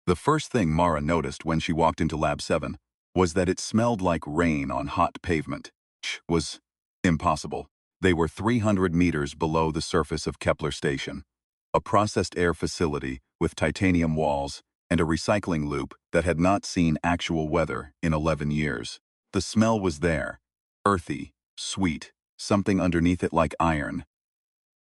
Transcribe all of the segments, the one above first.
The first thing Mara noticed when she walked into Lab 7 was that it smelled like rain on hot pavement. It was impossible. They were 300 meters below the surface of Kepler Station, a processed air facility with titanium walls and a recycling loop that had not seen actual weather in 11 years. The smell was there, earthy, sweet, something underneath it like iron.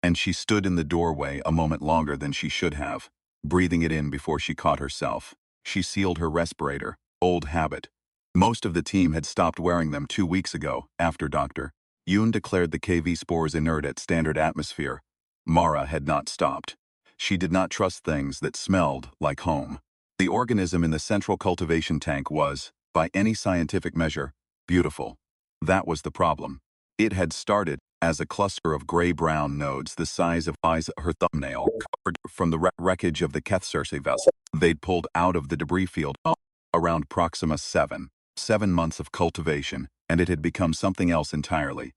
And she stood in the doorway a moment longer than she should have, breathing it in before she caught herself. She sealed her respirator, old habit. Most of the team had stopped wearing them 2 weeks ago, after Dr. Yoon declared the KV spores inert at standard atmosphere. Mara had not stopped. She did not trust things that smelled like home. The organism in the central cultivation tank was, by any scientific measure, beautiful. That was the problem. It had started as a cluster of gray-brown nodes the size of eyes her thumbnail, covered from the wreckage of the Kethserse vessel they'd pulled out of the debris field around Proxima 7. 7 months of cultivation, and it had become something else entirely.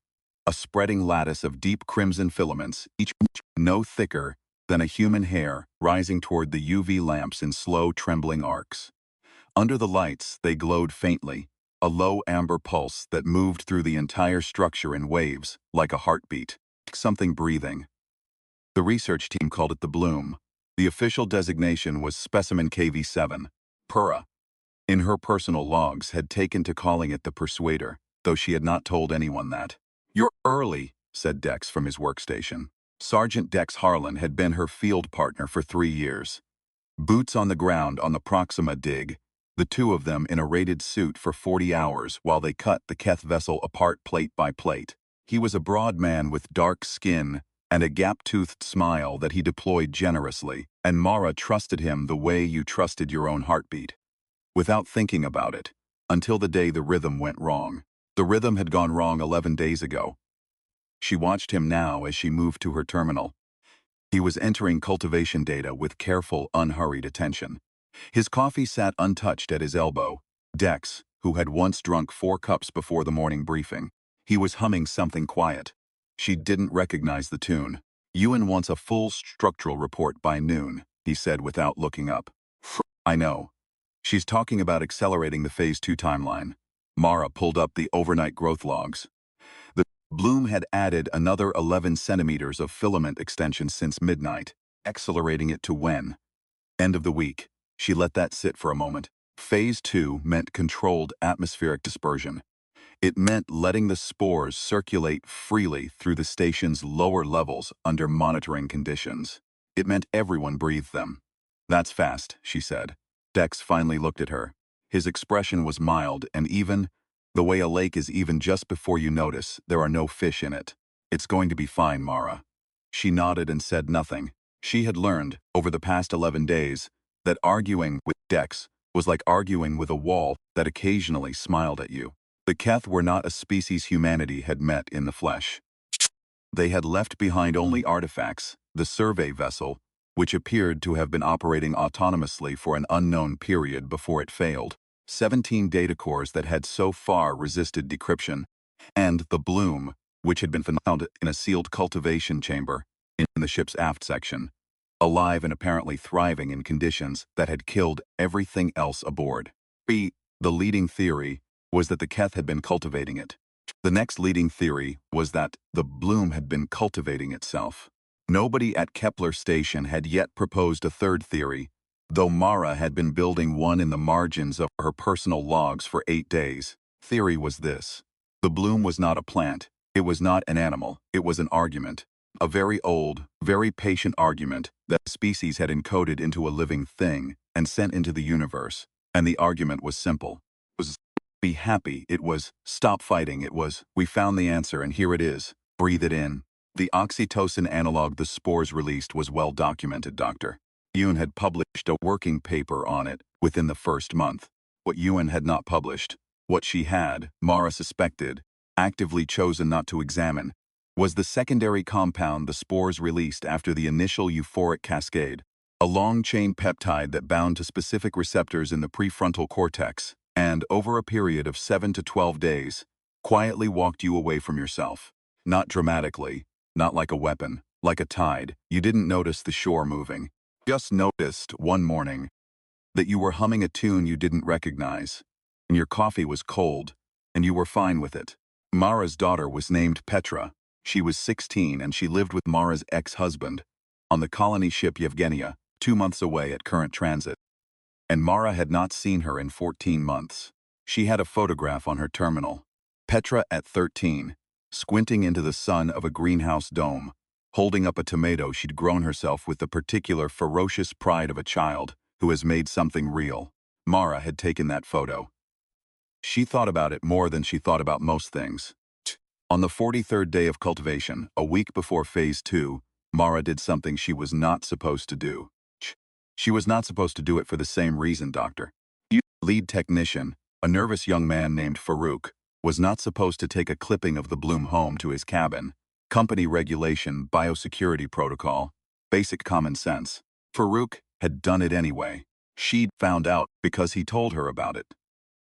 A spreading lattice of deep crimson filaments, each no thicker than a human hair, rising toward the UV lamps in slow, trembling arcs. Under the lights, they glowed faintly, a low amber pulse that moved through the entire structure in waves, like a heartbeat. Something breathing. The research team called it the bloom. The official designation was Specimen KV7. Pura, in her personal logs, had taken to calling it the Persuader, though she had not told anyone that. "You're early," said Dex from his workstation. Sergeant Dex Harlan had been her field partner for 3 years. Boots on the ground on the Proxima dig, the two of them in a rated suit for 40 hours while they cut the Keth vessel apart plate by plate. He was a broad man with dark skin and a gap-toothed smile that he deployed generously, and Mara trusted him the way you trusted your own heartbeat. Without thinking about it, until the day the rhythm went wrong. The rhythm had gone wrong 11 days ago. She watched him now as she moved to her terminal. He was entering cultivation data with careful, unhurried attention. His coffee sat untouched at his elbow. Dex, who had once drunk 4 cups before the morning briefing. He was humming something quiet. She didn't recognize the tune. "Ewan wants a full structural report by noon," he said without looking up. "I know. She's talking about accelerating the Phase 2 timeline." Mara pulled up the overnight growth logs. The bloom had added another 11 centimeters of filament extension since midnight, accelerating it to when? End of the week. She let that sit for a moment. Phase 2 meant controlled atmospheric dispersion. It meant letting the spores circulate freely through the station's lower levels under monitoring conditions. It meant everyone breathed them. "That's fast," she said. Dex finally looked at her. His expression was mild and even, the way a lake is even just before you notice there are no fish in it. "It's going to be fine, Mara." She nodded and said nothing. She had learned, over the past 11 days, that arguing with Dex was like arguing with a wall that occasionally smiled at you. The Keth were not a species humanity had met in the flesh. They had left behind only artifacts, the survey vessel, which appeared to have been operating autonomously for an unknown period before it failed, 17 data cores that had so far resisted decryption, and the bloom, which had been found in a sealed cultivation chamber in the ship's aft section, alive and apparently thriving in conditions that had killed everything else aboard. The leading theory was that the Keth had been cultivating it. The next leading theory was that the bloom had been cultivating itself. Nobody at Kepler Station had yet proposed a third theory, though Mara had been building one in the margins of her personal logs for 8 days. Theory was this: the bloom was not a plant, it was not an animal, it was an argument. A very old, very patient argument that species had encoded into a living thing and sent into the universe. And the argument was simple. It was be happy, it was stop fighting, it was we found the answer and here it is, breathe it in. The oxytocin analog the spores released was well documented, Dr. Yoon had published a working paper on it within the first month. What Ewan had not published, what she had, Mara suspected, actively chosen not to examine, was the secondary compound the spores released after the initial euphoric cascade, a long-chain peptide that bound to specific receptors in the prefrontal cortex and, over a period of 7 to 12 days, quietly walked you away from yourself. Not dramatically, not like a weapon, like a tide. You didn't notice the shore moving. Just noticed one morning, that you were humming a tune you didn't recognize, and your coffee was cold, and you were fine with it. Mara's daughter was named Petra. She was 16 and she lived with Mara's ex-husband on the colony ship Yevgenia, 2 months away at current transit. And Mara had not seen her in 14 months. She had a photograph on her terminal. Petra at 13, squinting into the sun of a greenhouse dome, holding up a tomato she'd grown herself with the particular ferocious pride of a child who has made something real. Mara had taken that photo. She thought about it more than she thought about most things. On the 43rd day of cultivation, a week before Phase 2, Mara did something she was not supposed to do. She was not supposed to do it for the same reason, Doctor. Lead technician, a nervous young man named Farouk, was not supposed to take a clipping of the Bloom home to his cabin. Company regulation, biosecurity protocol, basic common sense. Farouk had done it anyway. She'd found out because he told her about it.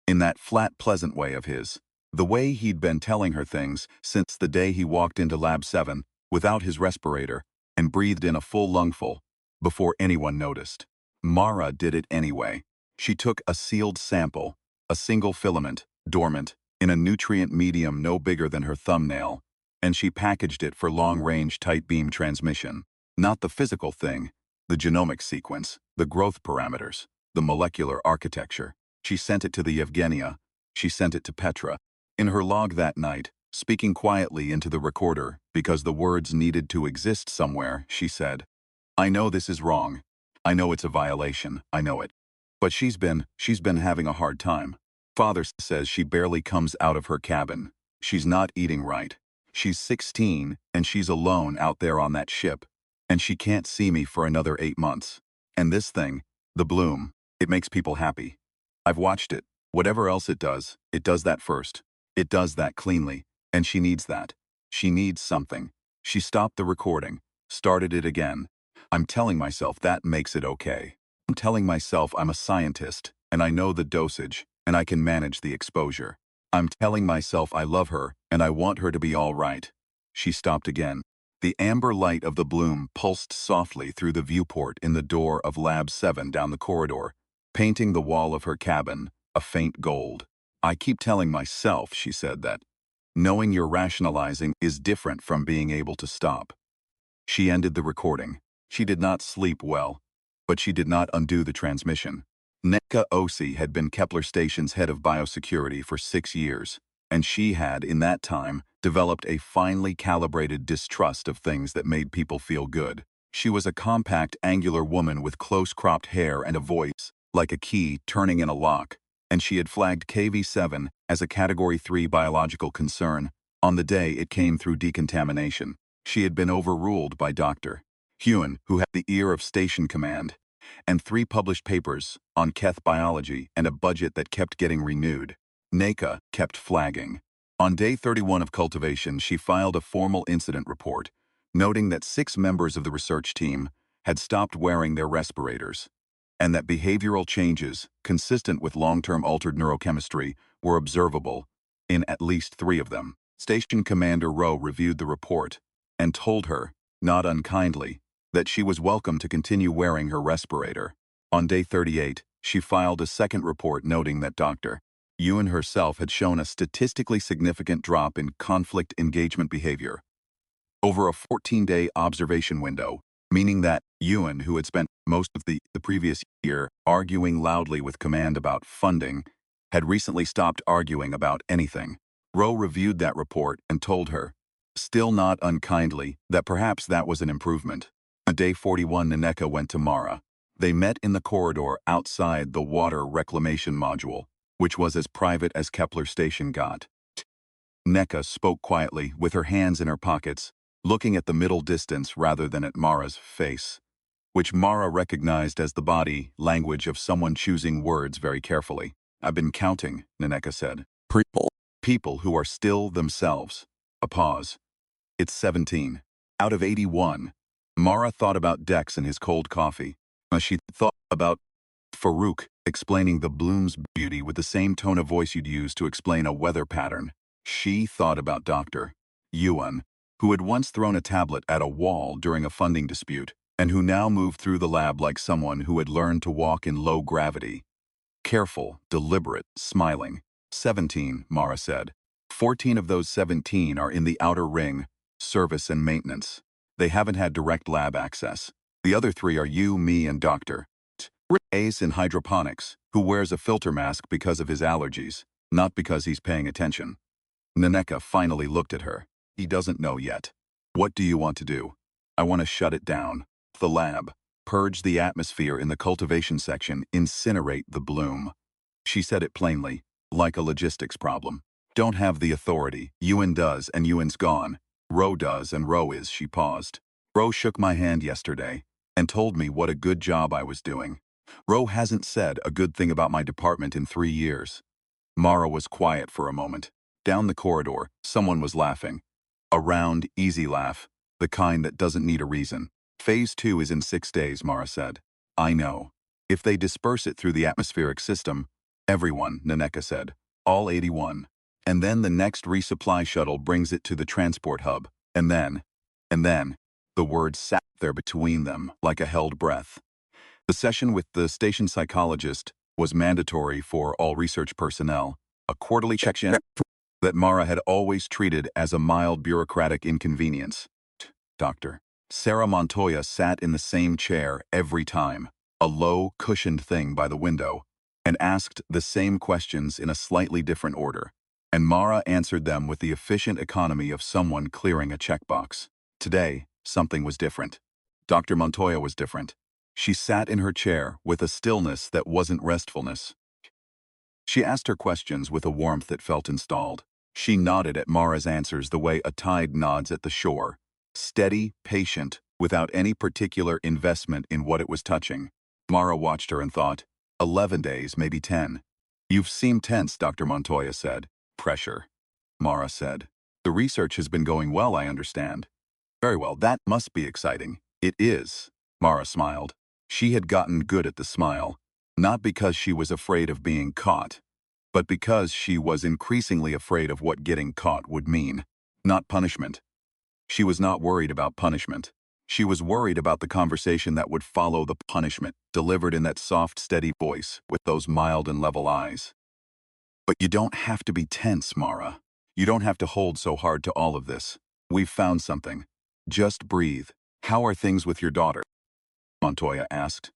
In that flat, pleasant way of his. The way he'd been telling her things since the day he walked into Lab 7, without his respirator, and breathed in a full lungful, before anyone noticed. Mara did it anyway. She took a sealed sample, a single filament, dormant, in a nutrient medium no bigger than her thumbnail, and she packaged it for long-range tight-beam transmission. Not the physical thing, the genomic sequence, the growth parameters, the molecular architecture. She sent it to the Yevgenia. She sent it to Petra. In her log that night, speaking quietly into the recorder because the words needed to exist somewhere, she said, "I know this is wrong. I know it's a violation. I know it. But she's been having a hard time. Father says she barely comes out of her cabin. She's not eating right. She's 16 and she's alone out there on that ship. And she can't see me for another 8 months. And this thing, the Bloom, it makes people happy. I've watched it. Whatever else it does that first. It does that cleanly. And she needs that. She needs something." She stopped the recording, started it again. "I'm telling myself that makes it okay. I'm telling myself I'm a scientist, and I know the dosage, and I can manage the exposure. I'm telling myself I love her, and I want her to be all right." She stopped again. The amber light of the Bloom pulsed softly through the viewport in the door of Lab 7 down the corridor, painting the wall of her cabin a faint gold. "I keep telling myself," she said, "that knowing you're rationalizing is different from being able to stop." She ended the recording. She did not sleep well, but she did not undo the transmission. Neka Osi had been Kepler Station's head of biosecurity for 6 years, and she had, in that time, developed a finely calibrated distrust of things that made people feel good. She was a compact, angular woman with close-cropped hair and a voice, like a key turning in a lock, and she had flagged KV-7 as a Category 3 biological concern on the day it came through decontamination. She had been overruled by Dr. Hewen, who had the ear of station command, and 3 published papers on Keth biology and a budget that kept getting renewed. Neka kept flagging. On day 31 of cultivation, she filed a formal incident report, noting that 6 members of the research team had stopped wearing their respirators, and that behavioral changes, consistent with long-term altered neurochemistry, were observable in at least 3 of them. Station Commander Rowe reviewed the report and told her, not unkindly, that she was welcome to continue wearing her respirator. On day 38, she filed a second report noting that Dr. Ewan herself had shown a statistically significant drop in conflict engagement behavior over a 14-day observation window, meaning that Ewan, who had spent most of the previous year arguing loudly with command about funding, had recently stopped arguing about anything. Rowe reviewed that report and told her, still not unkindly, that perhaps that was an improvement. On day 41, Naneka went to Mara. They met in the corridor outside the water reclamation module, which was as private as Kepler Station got. Neka spoke quietly, with her hands in her pockets, looking at the middle distance rather than at Mara's face, which Mara recognized as the body language of someone choosing words very carefully. "I've been counting," Naneka said. People who are still themselves." A pause. "It's 17. Out of 81. Mara thought about Dex and his cold coffee. She thought about Farouk explaining the Bloom's beauty with the same tone of voice you'd use to explain a weather pattern. She thought about Dr. Yuan, who had once thrown a tablet at a wall during a funding dispute. and who now moved through the lab like someone who had learned to walk in low gravity. Careful, deliberate, smiling. 17, Mara said. 14 of those 17 are in the outer ring, service and maintenance. They haven't had direct lab access. The other 3 are you, me, and Dr. Ace in hydroponics, who wears a filter mask because of his allergies, not because he's paying attention. Naneka finally looked at her. He doesn't know yet. What do you want to do? I want to shut it down. The lab. Purge the atmosphere in the cultivation section, incinerate the bloom. She said it plainly, like a logistics problem. Don't have the authority. Ewan does, and Ewan's gone. Ro does, and Ro is, she paused. Ro shook my hand yesterday and told me what a good job I was doing. Ro hasn't said a good thing about my department in 3 years. Mara was quiet for a moment. Down the corridor, someone was laughing. A round, easy laugh, the kind that doesn't need a reason. Phase 2 is in 6 days, Mara said. I know. If they disperse it through the atmospheric system, everyone, Naneka said. All 81. And then the next resupply shuttle brings it to the transport hub. And then, the words sat there between them like a held breath. The session with the station psychologist was mandatory for all research personnel, a quarterly check-in that Mara had always treated as a mild bureaucratic inconvenience. Dr. Sarah Montoya sat in the same chair every time, a low, cushioned thing by the window, and asked the same questions in a slightly different order. And Mara answered them with the efficient economy of someone clearing a checkbox. Today, something was different. Dr. Montoya was different. She sat in her chair with a stillness that wasn't restfulness. She asked her questions with a warmth that felt installed. She nodded at Mara's answers the way a tide nods at the shore. Steady, patient, without any particular investment in what it was touching. Mara watched her and thought, 11 days, maybe 10. You've seemed tense, Dr. Montoya said. Pressure. Mara said. The research has been going well, I understand. Very well, that must be exciting. It is. Mara smiled. She had gotten good at the smile, not because she was afraid of being caught, but because she was increasingly afraid of what getting caught would mean. Not punishment. She was not worried about punishment. She was worried about the conversation that would follow the punishment, delivered in that soft, steady voice with those mild and level eyes. But you don't have to be tense, Mara. You don't have to hold so hard to all of this. We've found something. Just breathe. How are things with your daughter? Montoya asked.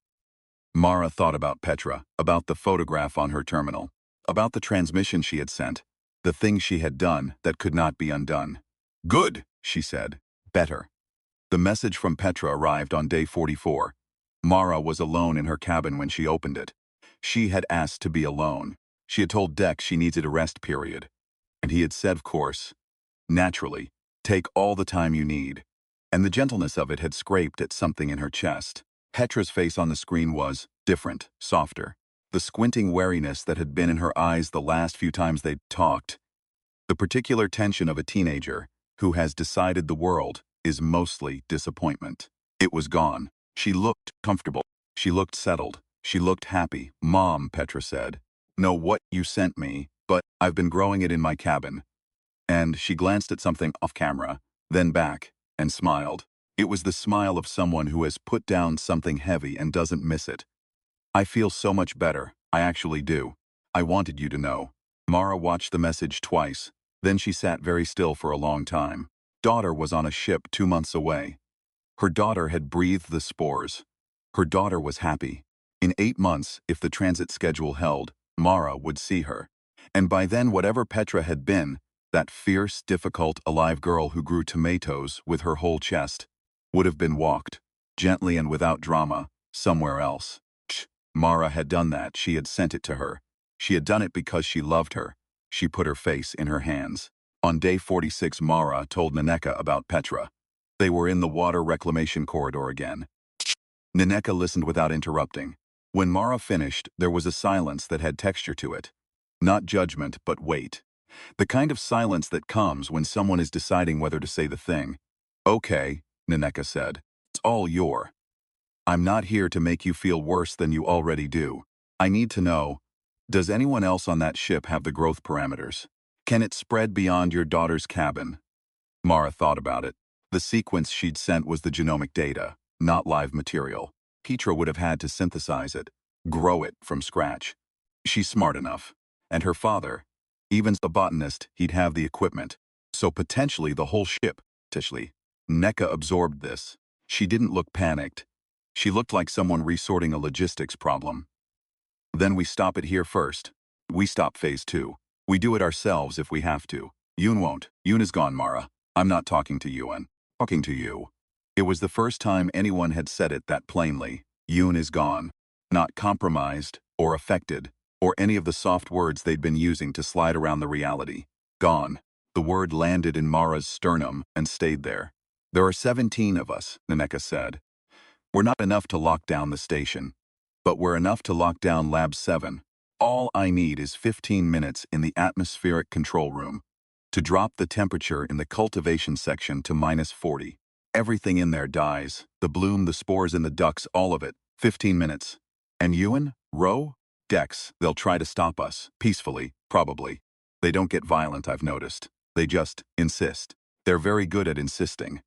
Mara thought about Petra, about the photograph on her terminal, about the transmission she had sent, the things she had done that could not be undone. Good, she said. Better. The message from Petra arrived on day 44. Mara was alone in her cabin when she opened it. She had asked to be alone. She had told Dex she needed a rest period. And he had said, of course, naturally, take all the time you need. And the gentleness of it had scraped at something in her chest. Petra's face on the screen was different, softer. The squinting wariness that had been in her eyes the last few times they'd talked. The particular tension of a teenager who has decided the world is mostly disappointment. It was gone. She looked comfortable. She looked settled. She looked happy. Mom, Petra said. Know what you sent me, but I've been growing it in my cabin. And she glanced at something off camera, then back, and smiled. It was the smile of someone who has put down something heavy and doesn't miss it. I feel so much better. I actually do. I wanted you to know. Mara watched the message twice. Then she sat very still for a long time. Daughter was on a ship 2 months away. Her daughter had breathed the spores. Her daughter was happy. In 8 months, if the transit schedule held, Mara would see her. And by then, whatever Petra had been, that fierce, difficult, alive girl who grew tomatoes with her whole chest, would have been walked, gently and without drama, somewhere else. Mara had done that. She had sent it to her. She had done it because she loved her. She put her face in her hands. On day 46, Mara told Naneka about Petra. They were in the water reclamation corridor again. Naneka listened without interrupting. When Mara finished, there was a silence that had texture to it. Not judgment, but weight. The kind of silence that comes when someone is deciding whether to say the thing. Okay, Naneka said. It's all your. I'm not here to make you feel worse than you already do. I need to know, does anyone else on that ship have the growth parameters? Can it spread beyond your daughter's cabin? Mara thought about it. The sequence she'd sent was the genomic data, not live material. Petra would have had to synthesize it, grow it from scratch. She's smart enough. And her father, even a botanist, he'd have the equipment. So potentially the whole ship. Tishly. Neka absorbed this. She didn't look panicked. She looked like someone resorting a logistics problem. Then we stop it here first. We stop phase 2. We do it ourselves if we have to. Yoon won't. Yoon is gone, Mara. I'm not talking to Yoon. Talking to you. It was the first time anyone had said it that plainly. Yoon is gone. Not compromised, or affected, or any of the soft words they'd been using to slide around the reality. Gone. The word landed in Mara's sternum and stayed there. There are 17 of us, Naneka said. We're not enough to lock down the station. But we're enough to lock down Lab 7. All I need is 15 minutes in the atmospheric control room to drop the temperature in the cultivation section to -40. Everything in there dies, the bloom, the spores in the ducts, all of it. 15 minutes. And Ewan? Ro? Dex, they'll try to stop us, peacefully, probably. They don't get violent, I've noticed. They just insist. They're very good at insisting.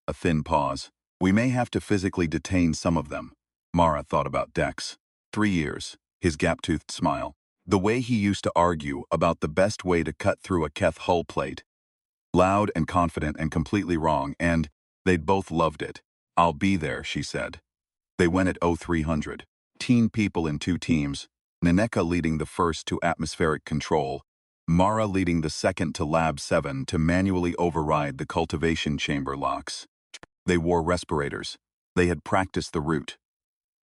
A thin pause. We may have to physically detain some of them. Mara thought about Dex. 3 years. His gap-toothed smile. The way he used to argue about the best way to cut through a Keth hull plate. Loud and confident and completely wrong, and they'd both loved it. I'll be there, she said. They went at 0300. 10 people in 2 teams. Naneka leading the first to atmospheric control. Mara leading the second to Lab 7 to manually override the cultivation chamber locks. They wore respirators. They had practiced the route.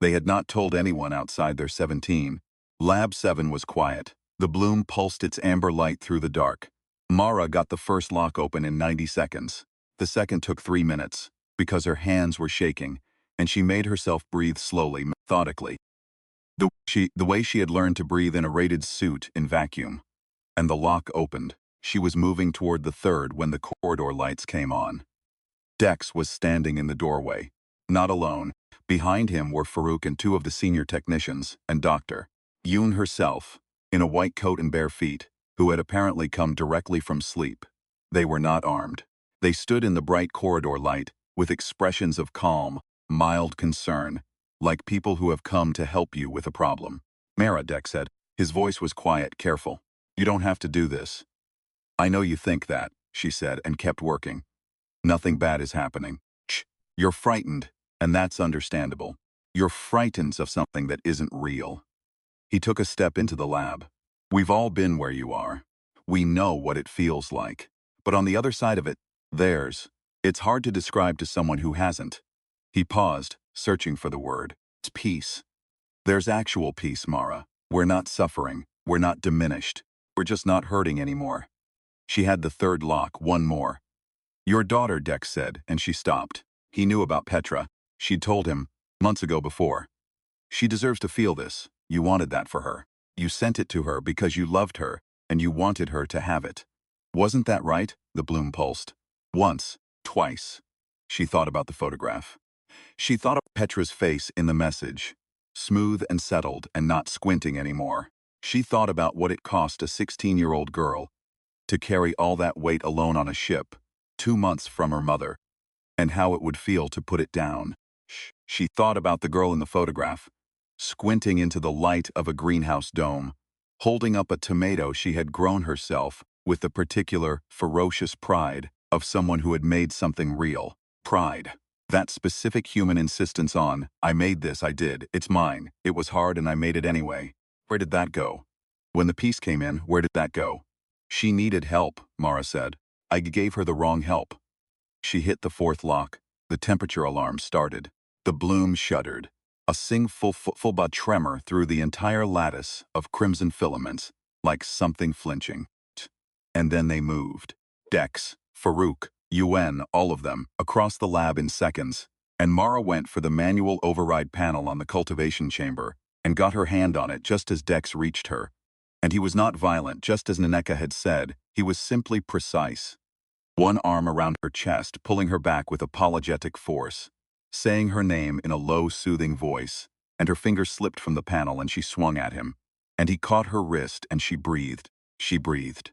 They had not told anyone outside their 17. Lab 7 was quiet. The bloom pulsed its amber light through the dark. Mara got the first lock open in 90 seconds. The second took 3 minutes, because her hands were shaking, and she made herself breathe slowly, methodically. The way she had learned to breathe in a rated suit in vacuum. And the lock opened. She was moving toward the third when the corridor lights came on. Dex was standing in the doorway. Not alone. Behind him were Farouk and 2 of the senior technicians, and Dr. Yoon herself, in a white coat and bare feet, who had apparently come directly from sleep. They were not armed. They stood in the bright corridor light, with expressions of calm, mild concern, like people who have come to help you with a problem. Mara, Dex said. His voice was quiet, careful. You don't have to do this. I know you think that, she said, and kept working. Nothing bad is happening. Shh. You're frightened, and that's understandable. You're frightened of something that isn't real. He took a step into the lab. We've all been where you are. We know what it feels like. But on the other side of it, it's hard to describe to someone who hasn't. He paused, searching for the word. It's peace. There's actual peace, Mara. We're not suffering. We're not diminished. We're just not hurting anymore. She had the third lock, one more. Your daughter, Dex said, and she stopped. He knew about Petra. She'd told him, months ago before. She deserves to feel this. You wanted that for her. You sent it to her because you loved her, and you wanted her to have it. Wasn't that right? The bloom pulsed. Once, twice. She thought about the photograph. She thought of Petra's face in the message. Smooth and settled and not squinting anymore. She thought about what it cost a 16-year-old girl to carry all that weight alone on a ship, 2 months from her mother, and how it would feel to put it down. She thought about the girl in the photograph, squinting into the light of a greenhouse dome, holding up a tomato she had grown herself with the particular, ferocious pride of someone who had made something real. Pride. That specific human insistence on, I made this, I did, it's mine, it was hard and I made it anyway. Where did that go? When the peace came in, where did that go? She needed help, Mara said. I gave her the wrong help. She hit the 4th lock. The temperature alarm started. The bloom shuddered. A full tremor through the entire lattice of crimson filaments, like something flinching. And then they moved. Dex, Farouk, UN, all of them, across the lab in seconds. And Mara went for the manual override panel on the cultivation chamber and got her hand on it just as Dex reached her. And he was not violent, just as Naneka had said. He was simply precise. One arm around her chest, pulling her back with apologetic force, saying her name in a low, soothing voice, and her finger slipped from the panel and she swung at him. And he caught her wrist and she breathed. She breathed.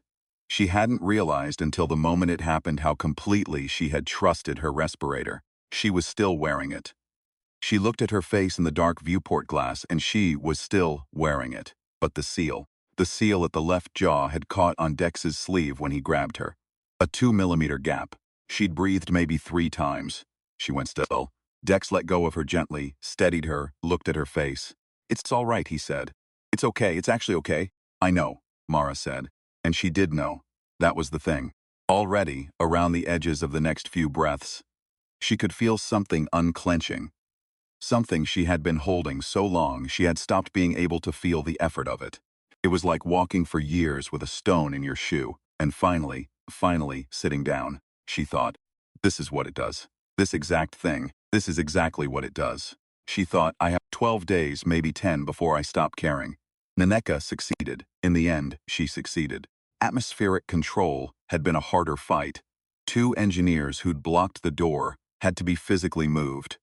She hadn't realized until the moment it happened how completely she had trusted her respirator. She was still wearing it. She looked at her face in the dark viewport glass and she was still wearing it. But the seal at the left jaw had caught on Dex's sleeve when he grabbed her. A 2 millimeter gap. She'd breathed maybe 3 times. She went still. Dex let go of her gently, steadied her, looked at her face. "It's all right," he said. "It's okay, it's actually okay." "I know," Mara said. And she did know. That was the thing. Already, around the edges of the next few breaths, she could feel something unclenching. Something she had been holding so long she had stopped being able to feel the effort of it. It was like walking for years with a stone in your shoe, and finally, sitting down. She thought, "This is what it does. This exact thing. This is exactly what it does." She thought, "I have 12 days, maybe 10, before I stop caring." Naneka succeeded. In the end, she succeeded. Atmospheric control had been a harder fight. 2 engineers who'd blocked the door had to be physically moved.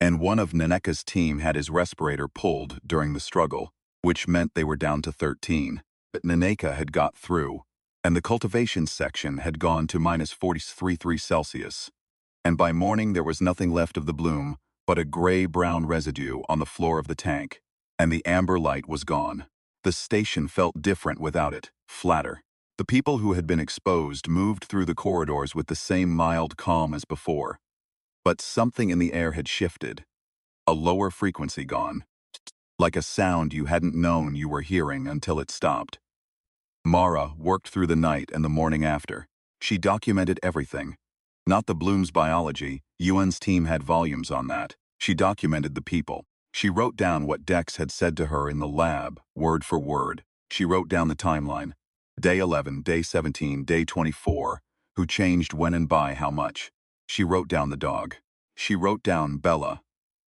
And one of Naneka's team had his respirator pulled during the struggle, which meant they were down to 13. But Naneka had got through, and the cultivation section had gone to minus 43 Celsius. And by morning there was nothing left of the bloom but a gray-brown residue on the floor of the tank, and the amber light was gone. The station felt different without it, flatter. The people who had been exposed moved through the corridors with the same mild calm as before. But something in the air had shifted. A lower frequency gone. Like a sound you hadn't known you were hearing until it stopped. Mara worked through the night and the morning after. She documented everything. Not the Bloom's biology, Yuan's team had volumes on that. She documented the people. She wrote down what Dex had said to her in the lab, word for word. She wrote down the timeline. Day 11, day 17, day 24, who changed when and by how much. She wrote down the dog. She wrote down Bella,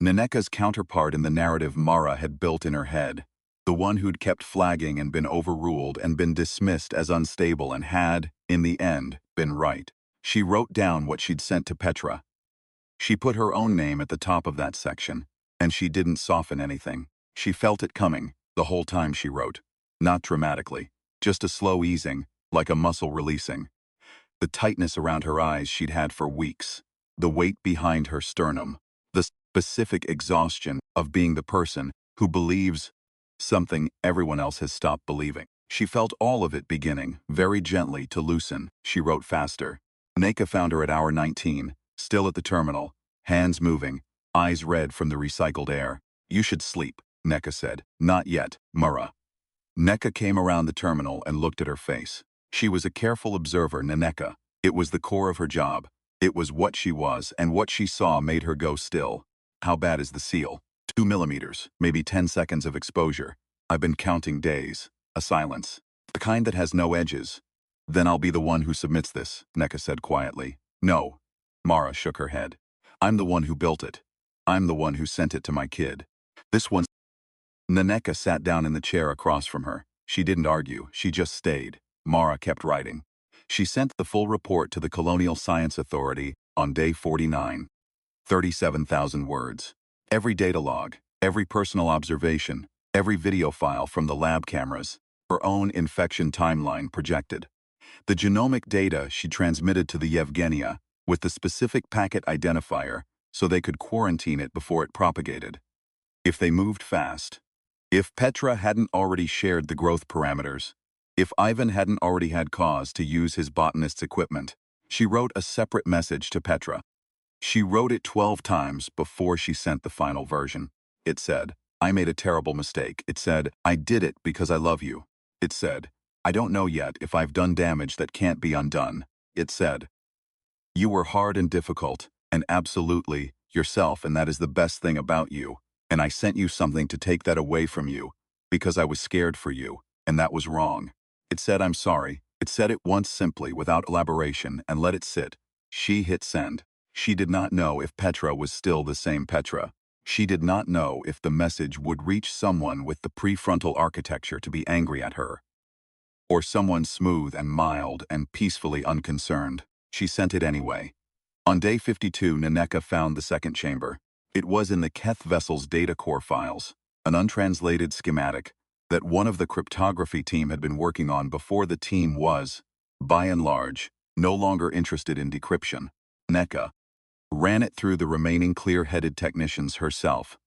Naneka's counterpart in the narrative Mara had built in her head. The one who'd kept flagging and been overruled and been dismissed as unstable and had, in the end, been right. She wrote down what she'd sent to Petra. She put her own name at the top of that section, and she didn't soften anything. She felt it coming, the whole time she wrote. Not dramatically, just a slow easing, like a muscle releasing. The tightness around her eyes she'd had for weeks. The weight behind her sternum. The specific exhaustion of being the person who believes something everyone else has stopped believing. She felt all of it beginning, very gently, to loosen. She wrote faster. Neka found her at hour 19, still at the terminal, hands moving, eyes red from the recycled air. "You should sleep," Neka said. "Not yet, Mara." Neka came around the terminal and looked at her face. She was a careful observer, Naneka. It was the core of her job. It was what she was, and what she saw made her go still. "How bad is the seal?" 2 millimeters, maybe 10 seconds of exposure. "I've been counting days." A silence. "The kind that has no edges." "Then I'll be the one who submits this," Neka said quietly. "No." Mara shook her head. "I'm the one who built it. I'm the one who sent it to my kid. This one's—" Naneka sat down in the chair across from her. She didn't argue, she just stayed. Mara kept writing. She sent the full report to the Colonial Science Authority on day 49. 37,000 words. Every data log, every personal observation, every video file from the lab cameras, her own infection timeline projected. The genomic data she transmitted to the Yevgenia with the specific packet identifier so they could quarantine it before it propagated. If they moved fast. If Petra hadn't already shared the growth parameters. If Ivan hadn't already had cause to use his botanist's equipment. She wrote a separate message to Petra. She wrote it 12 times before she sent the final version. It said, "I made a terrible mistake." It said, "I did it because I love you." It said, "I don't know yet if I've done damage that can't be undone." It said, "You were hard and difficult, and absolutely yourself, and that is the best thing about you. And I sent you something to take that away from you, because I was scared for you, and that was wrong." It said, "I'm sorry." It said it once simply, without elaboration, and let it sit. She hit send. She did not know if Petra was still the same Petra. She did not know if the message would reach someone with the prefrontal architecture to be angry at her, or someone smooth and mild and peacefully unconcerned. She sent it anyway. On day 52, Naneka found the second chamber. It was in the Keth vessel's data core files, an untranslated schematic that one of the cryptography team had been working on before the team was, by and large, no longer interested in decryption. Naneka ran it through the remaining clear-headed technicians herself,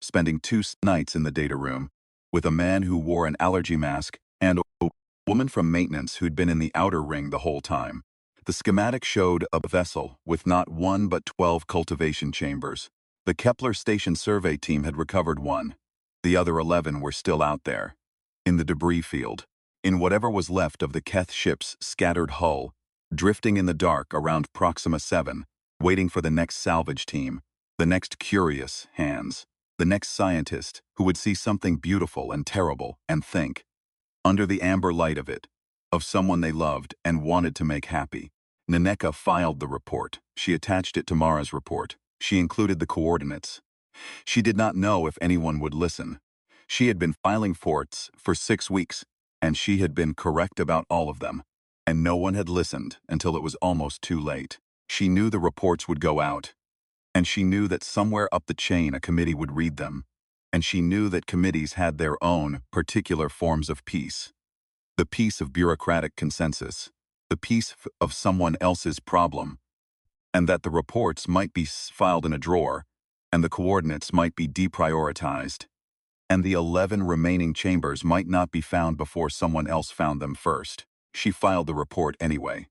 spending 2 nights in the data room with a man who wore an allergy mask and a woman from maintenance who'd been in the outer ring the whole time. The schematic showed a vessel with not one but 12 cultivation chambers. The Kepler station survey team had recovered one. The other 11 were still out there, in the debris field, in whatever was left of the Keth ship's scattered hull, drifting in the dark around Proxima 7, waiting for the next salvage team, the next curious hands, the next scientist who would see something beautiful and terrible and think, under the amber light of it, of someone they loved and wanted to make happy. Naneka filed the report. She attached it to Mara's report. She included the coordinates. She did not know if anyone would listen. She had been filing forts for 6 weeks, and she had been correct about all of them. And no one had listened until it was almost too late. She knew the reports would go out, and she knew that somewhere up the chain a committee would read them, and she knew that committees had their own particular forms of peace. The peace of bureaucratic consensus, the peace of someone else's problem, and that the reports might be filed in a drawer, and the coordinates might be deprioritized, and the 11 remaining chambers might not be found before someone else found them first. She filed the report anyway.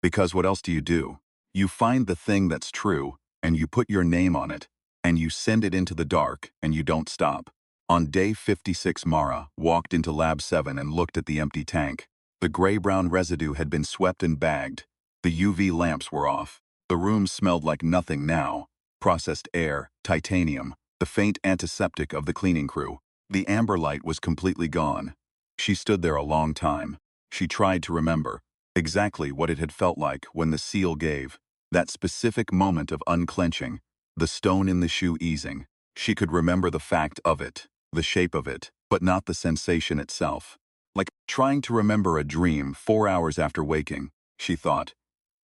Because what else do you do? You find the thing that's true, and you put your name on it, and you send it into the dark, and you don't stop. On day 56, Mara walked into Lab 7 and looked at the empty tank. The gray-brown residue had been swept and bagged. The UV lamps were off. The room smelled like nothing now. Processed air, titanium, the faint antiseptic of the cleaning crew. The amber light was completely gone. She stood there a long time. She tried to remember exactly what it had felt like when the seal gave. That specific moment of unclenching, the stone in the shoe easing. She could remember the fact of it, the shape of it, but not the sensation itself. Like trying to remember a dream 4 hours after waking, she thought.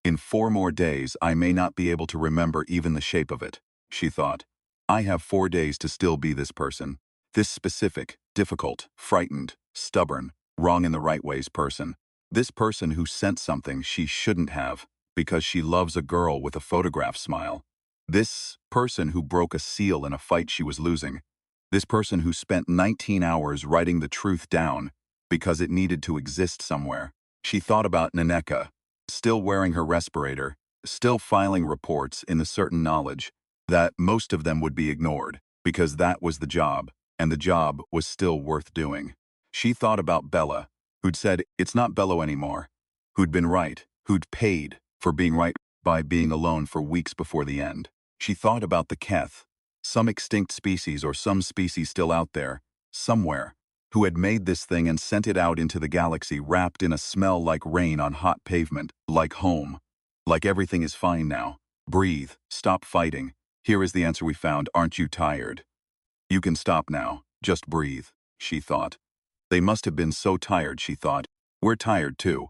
In 4 more days, I may not be able to remember even the shape of it, she thought. I have 4 days to still be this person. This specific, difficult, frightened, stubborn, wrong in the right ways person. This person who sent something she shouldn't have, because she loves a girl with a photograph smile. This person who broke a seal in a fight she was losing. This person who spent 19 hours writing the truth down because it needed to exist somewhere. She thought about Naneka, still wearing her respirator, still filing reports in the certain knowledge that most of them would be ignored, because that was the job, and the job was still worth doing. She thought about Bella, who'd said, it's not Bello anymore, who'd been right, who'd paid for being right by being alone for weeks before the end. She thought about the Keth, some extinct species or some species still out there, somewhere, who had made this thing and sent it out into the galaxy wrapped in a smell like rain on hot pavement, like home. Like everything is fine now. Breathe, stop fighting. Here is the answer we found, aren't you tired? You can stop now, just breathe, she thought. They must have been so tired, she thought. We're tired too.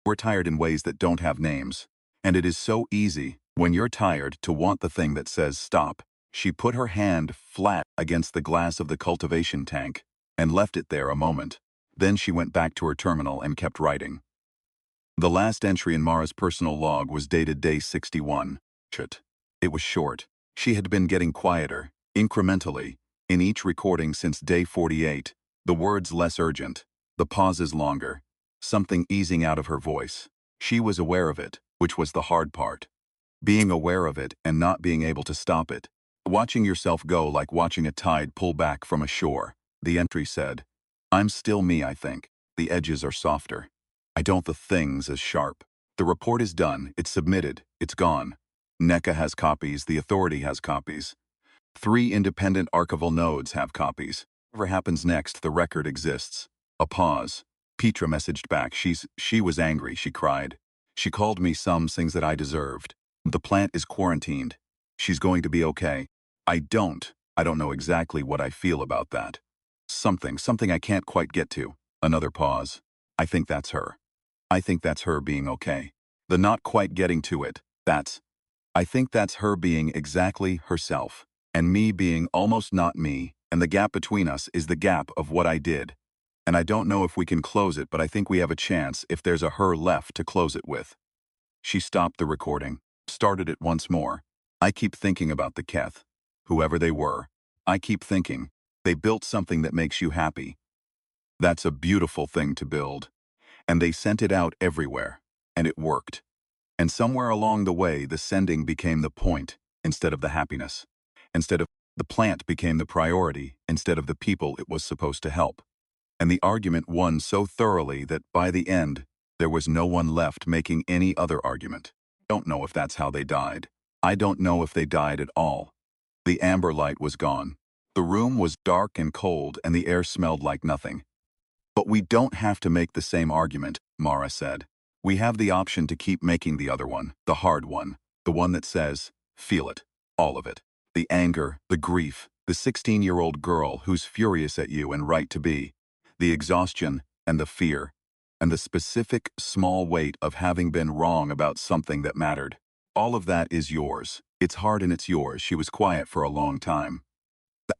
We're tired in ways that don't have names. And it is so easy, when you're tired, to want the thing that says stop. She put her hand flat against the glass of the cultivation tank and left it there a moment. Then she went back to her terminal and kept writing. The last entry in Mara's personal log was dated day 61. It was short. She had been getting quieter, incrementally, in each recording since day 48, the words less urgent, the pauses longer, something easing out of her voice. She was aware of it, which was the hard part. Being aware of it and not being able to stop it. Watching yourself go like watching a tide pull back from a shore. The entry said, I'm still me, I think. The edges are softer. I don't the things as sharp. The report is done, it's submitted, it's gone. NECA has copies, the authority has copies. 3 independent archival nodes have copies. Whatever happens next, the record exists. A pause. Petra messaged back, she was angry, she cried. She called me some things that I deserved. The plant is quarantined. She's going to be okay. I don't know exactly what I feel about that. Something I can't quite get to. Another pause. I think that's her. I think that's her being okay. The not quite getting to it, I think that's her being exactly herself, and me being almost not me, and the gap between us is the gap of what I did. And I don't know if we can close it, but I think we have a chance if there's a her left to close it with. She stopped the recording, started it once more. I keep thinking about the Keth, whoever they were. I keep thinking, they built something that makes you happy. That's a beautiful thing to build. And they sent it out everywhere. And it worked. And somewhere along the way, the sending became the point instead of the happiness. Instead of the plant became the priority instead of the people it was supposed to help. And the argument won so thoroughly that by the end, there was no one left making any other argument. I don't know if that's how they died. I don't know if they died at all. The amber light was gone. The room was dark and cold and the air smelled like nothing. But we don't have to make the same argument, Mara said. We have the option to keep making the other one, the hard one, the one that says, feel it, all of it. The anger, the grief, the 16-year-old girl who's furious at you and right to be, the exhaustion and the fear, and the specific small weight of having been wrong about something that mattered. All of that is yours. It's hard and it's yours. She was quiet for a long time.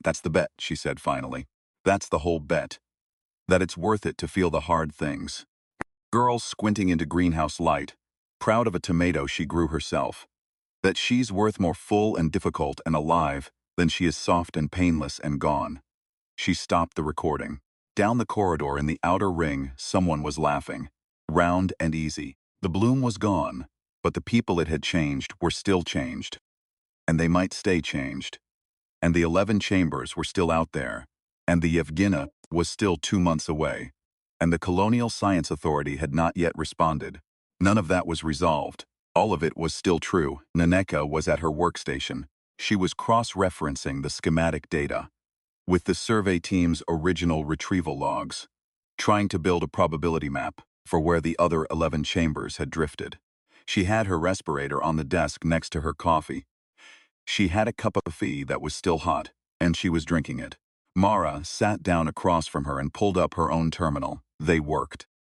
That's the bet, she said finally. That's the whole bet. That it's worth it to feel the hard things. Girl squinting into greenhouse light, proud of a tomato she grew herself. That she's worth more full and difficult and alive than she is soft and painless and gone. She stopped the recording. Down the corridor in the outer ring, someone was laughing. Round and easy. The bloom was gone, but the people it had changed were still changed. And they might stay changed. And the 11 chambers were still out there. And the Yevgena was still 2 months away. And the Colonial Science Authority had not yet responded. None of that was resolved. All of it was still true. Naneka was at her workstation. She was cross-referencing the schematic data with the survey team's original retrieval logs, trying to build a probability map for where the other 11 chambers had drifted. She had her respirator on the desk next to her coffee. She had a cup of coffee that was still hot, and she was drinking it. Mara sat down across from her and pulled up her own terminal. They worked.